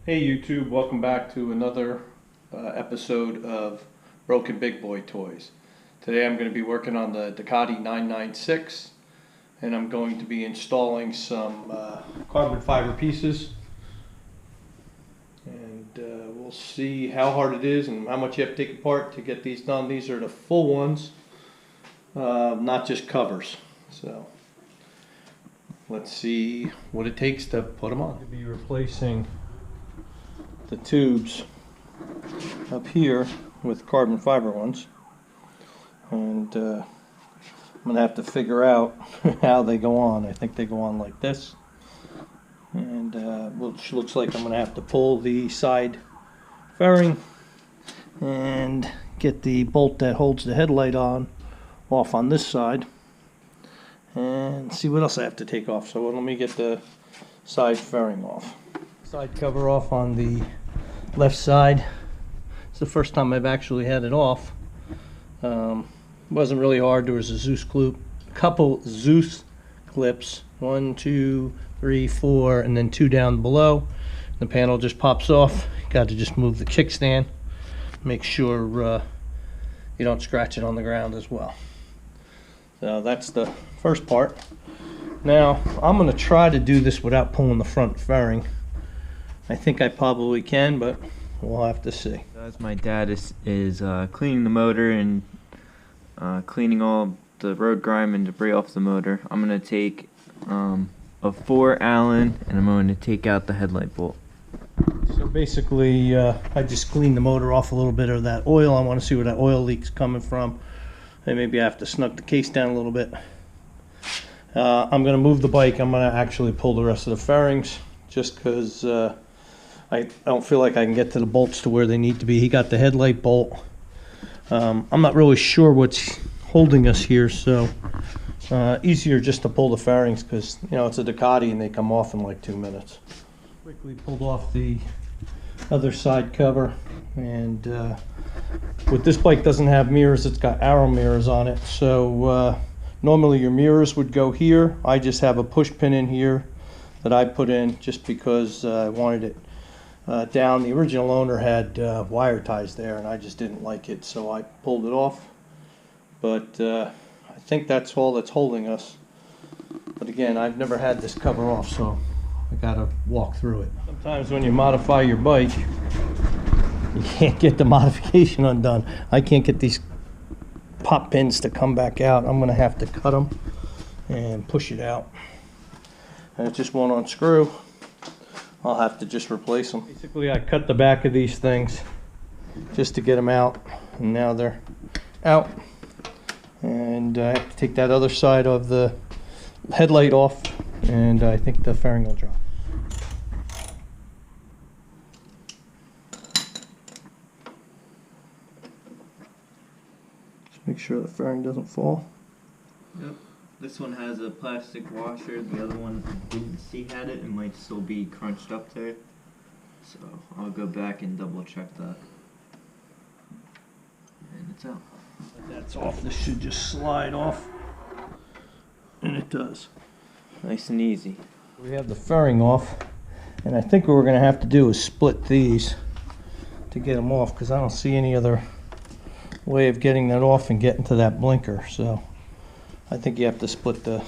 Hey YouTube, welcome back to another episode of Broken Big Boy Toys. Today I'm going to be working on the Ducati 996 and I'm going to be installing some carbon fiber pieces, and we'll see how hard it is and how much you have to take apart to get these done. These are the full ones, not just covers. So let's see what it takes to put them on. I'll be replacing the tubes up here with carbon fiber ones, and I'm gonna have to figure out how they go on. I think they go on like this, and which looks like I'm gonna have to pull the side fairing and get the bolt that holds the headlight on off on this side, and see what else I have to take off. So let me get the side fairing off. Side cover off on the left side. It's the first time I've actually had it off. Wasn't really hard. There was a couple Zeus clips, 1, 2, 3, 4, and then 2 down below. The panel just pops off. Got to just move the kickstand. Make sure you don't scratch it on the ground as well. So that's the first part. Now I'm going to try to do this without pulling the front fairing. I think I probably can, but we'll have to see. As my dad is cleaning the motor and cleaning all the road grime and debris off the motor, I'm going to take a 4 Allen and I'm going to take out the headlight bolt. So basically, I just cleaned the motor off a little bit of that oil. I want to see where that oil leak's coming from. And maybe I have to snug the case down a little bit. I'm going to move the bike. I'm going to actually pull the rest of the fairings just because I don't feel like I can get to the bolts to where they need to be. He got the headlight bolt. I'm not really sure what's holding us here, so easier just to pull the fairings because, you know, it's a Ducati and they come off in like 2 minutes. Quickly pulled off the other side cover, and with this bike doesn't have mirrors, it's got arrow mirrors on it. So normally your mirrors would go here. I just have a push pin in here that I put in just because I wanted it down. The original owner had wire ties there and I just didn't like it, so I pulled it off. But I think that's all that's holding us. But again, I've never had this cover off, so I gotta walk through it. Sometimes when you modify your bike, you can't get the modification undone. I can't get these pop pins to come back out. I'm gonna have to cut them and push it out. And it just won't unscrew. I'll have to just replace them. Basically, I cut the back of these things just to get them out, and now they're out. And I have to take that other side of the headlight off, and I think the fairing will drop. Just make sure the fairing doesn't fall. Yep. This one has a plastic washer. The other one I didn't see had it. It might still be crunched up there. So I'll go back and double check that. And it's out. That's off. This should just slide off. And it does. Nice and easy. We have the fairing off. And I think what we're going to have to do is split these to get them off, because I don't see any other way of getting that off and getting to that blinker. So I think you have to split the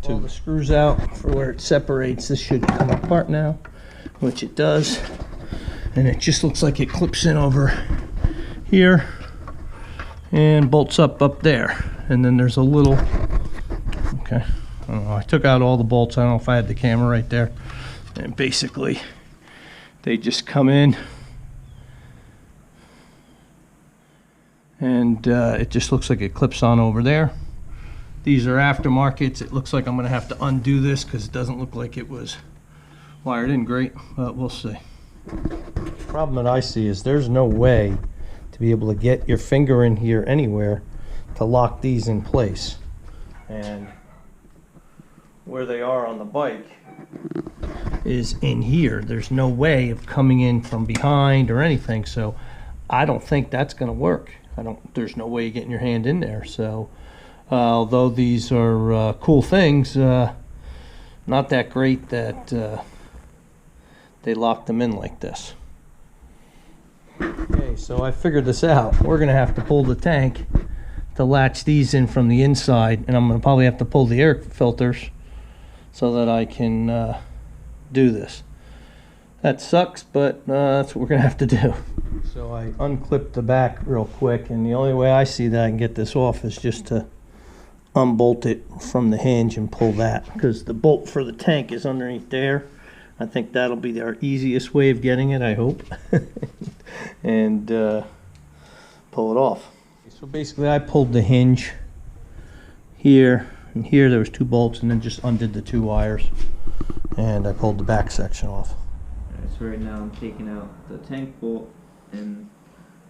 two. All the screws out for where it separates. This should come apart now, which it does. And it just looks like it clips in over here and bolts up there. And then there's a little, okay, I don't know, I took out all the bolts. I don't know if I had the camera right there. And basically, they just come in. And it just looks like it clips on over there. These are aftermarkets. It looks like I'm going to have to undo this because it doesn't look like it was wired in great, but we'll see. The problem that I see is there's no way to be able to get your finger in here anywhere to lock these in place. And where they are on the bike is in here. There's no way of coming in from behind or anything, so I don't think that's going to work. There's no way of getting your hand in there. So although these are cool things, not that great that they lock them in like this. Okay, so I figured this out. We're gonna have to pull the tank to latch these in from the inside, and I'm gonna probably have to pull the air filters so that I can do this. That sucks, but that's what we're gonna have to do. So I unclipped the back real quick, and the only way I see that I can get this off is just to unbolt it from the hinge and pull that, because the bolt for the tank is underneath there. I think that'll be our easiest way of getting it, I hope. And pull it off. So basically I pulled the hinge here, and here there was 2 bolts, and then just undid the 2 wires, and I pulled the back section off. Alright, so right now I'm taking out the tank bolt, and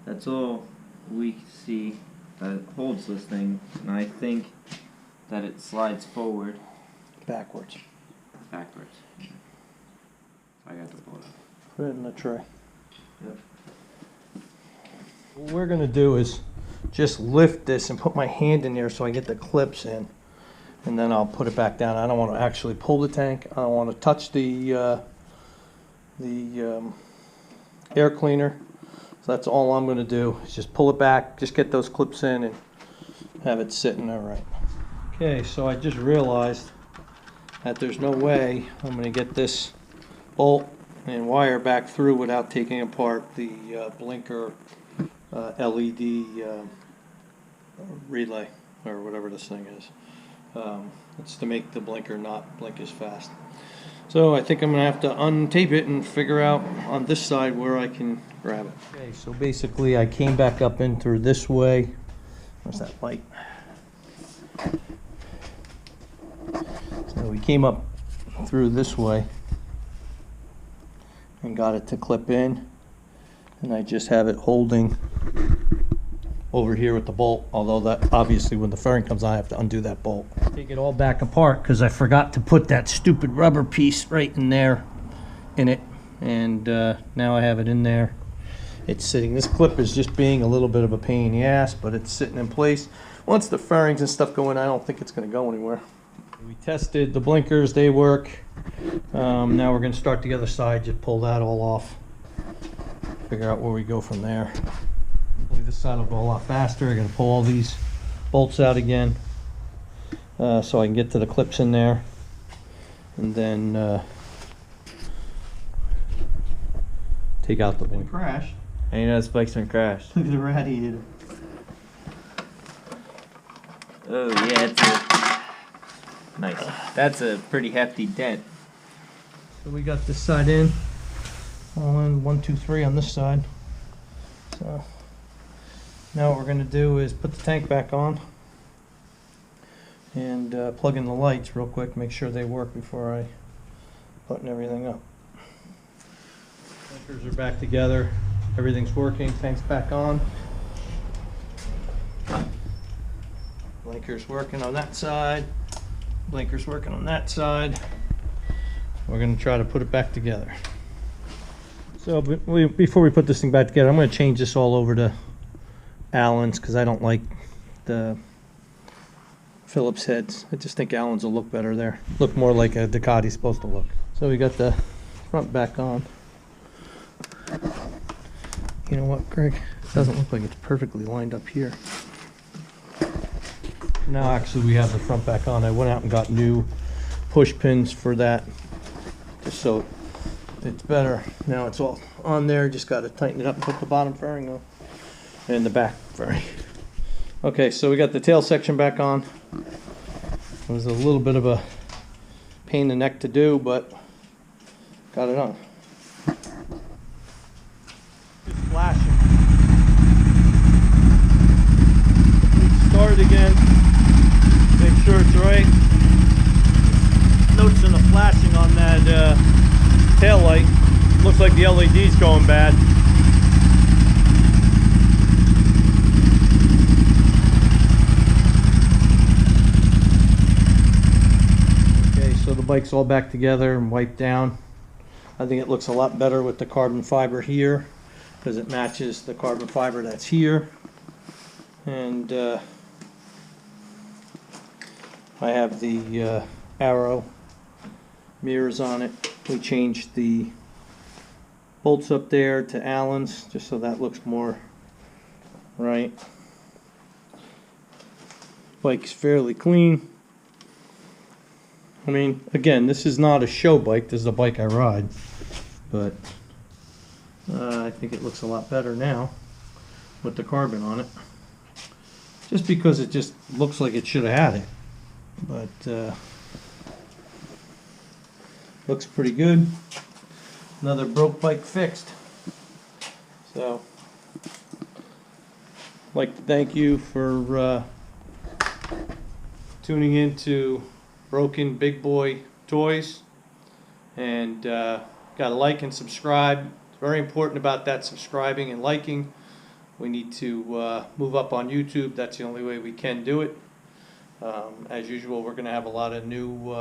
that's all we see that holds this thing, and I think that it slides forward. Backwards. Backwards. I got to pull it up. Put it in the tray. Yep. What we're gonna do is just lift this and put my hand in there so I get the clips in, and then I'll put it back down. I don't want to actually pull the tank. I don't want to touch the air cleaner. So that's all I'm going to do is just pull it back, just get those clips in and have it sitting there right. Okay, so I just realized that there's no way I'm going to get this bolt and wire back through without taking apart the blinker LED relay, or whatever this thing is. It's to make the blinker not blink as fast. So I think I'm going to have to untape it and figure out on this side where I can grab it. Okay, so basically I came back up in through this way. Where's that light? So we came up through this way and got it to clip in, and I just have it holding over here with the bolt, although that obviously when the fairing comes on I have to undo that bolt. Take it all back apart because I forgot to put that stupid rubber piece right in there in it, and now I have it in there. It's sitting. This clip is just being a little bit of a pain in the ass, but it's sitting in place. Once the fairings and stuff go in, I don't think it's going to go anywhere. We tested the blinkers, they work. Now we're going to start the other side, just pull that all off, figure out where we go from there. This side will go a lot faster. I got to pull all these bolts out again so I can get to the clips in there, and then take out the one. Crashed. And you know this bike's been crashed. Look at the radiator. Oh yeah, it's a nice. That's a pretty hefty dent. So we got this side in. All in 1, 2, 3 on this side. So now what we're going to do is put the tank back on and plug in the lights real quick, make sure they work before I button everything up. Blinkers are back together, everything's working, tank's back on. Blinkers working on that side, blinkers working on that side. We're going to try to put it back together. So before we put this thing back together, I'm going to change this all over to Allen's because I don't like the Phillips heads. I just think Allen's will look better there. Look more like a Ducati's supposed to look. So we got the front back on. You know what, Greg? It doesn't look like it's perfectly lined up here. Now actually we have the front back on. I went out and got new push pins for that, just so it's better. Now it's all on there. Just got to tighten it up and put the bottom fairing on and the back fairing. Okay, so we got the tail section back on. It was a little bit of a pain in the neck to do, but got it on. Just flashing. Start it again. Make sure it's right. Noticing the flashing on that tail light. Looks like the LED's going bad. Okay, so the bike's all back together and wiped down. I think it looks a lot better with the carbon fiber here because it matches the carbon fiber that's here. And I have the arrow mirrors on it. We changed the bolts up there to Allen's, just so that looks more right. Bike's fairly clean. I mean, again, this is not a show bike, this is a bike I ride, but I think it looks a lot better now with the carbon on it. Just because it just looks like it should have had it. But looks pretty good. Another broke bike fixed. So, I'd like to thank you for tuning in to Broken Big Boy Toys. And gotta like and subscribe. It's very important about that subscribing and liking. We need to move up on YouTube. That's the only way we can do it. As usual, we're going to have a lot of new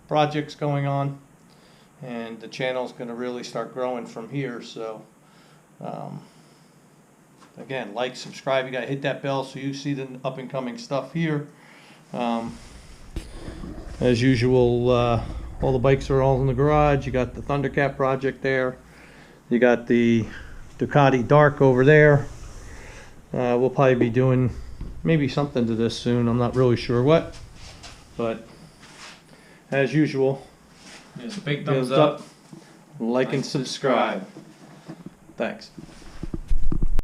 projects going on, and the channel's going to really start growing from here. So, again, like, subscribe. You got to hit that bell so you see the up and coming stuff here. As usual, all the bikes are all in the garage. You got the Thundercat project there. You got the Ducati Dark over there. We'll probably be doing maybe something to this soon. I'm not really sure what, but as usual, Yes, big thumbs up. like and subscribe. Thanks.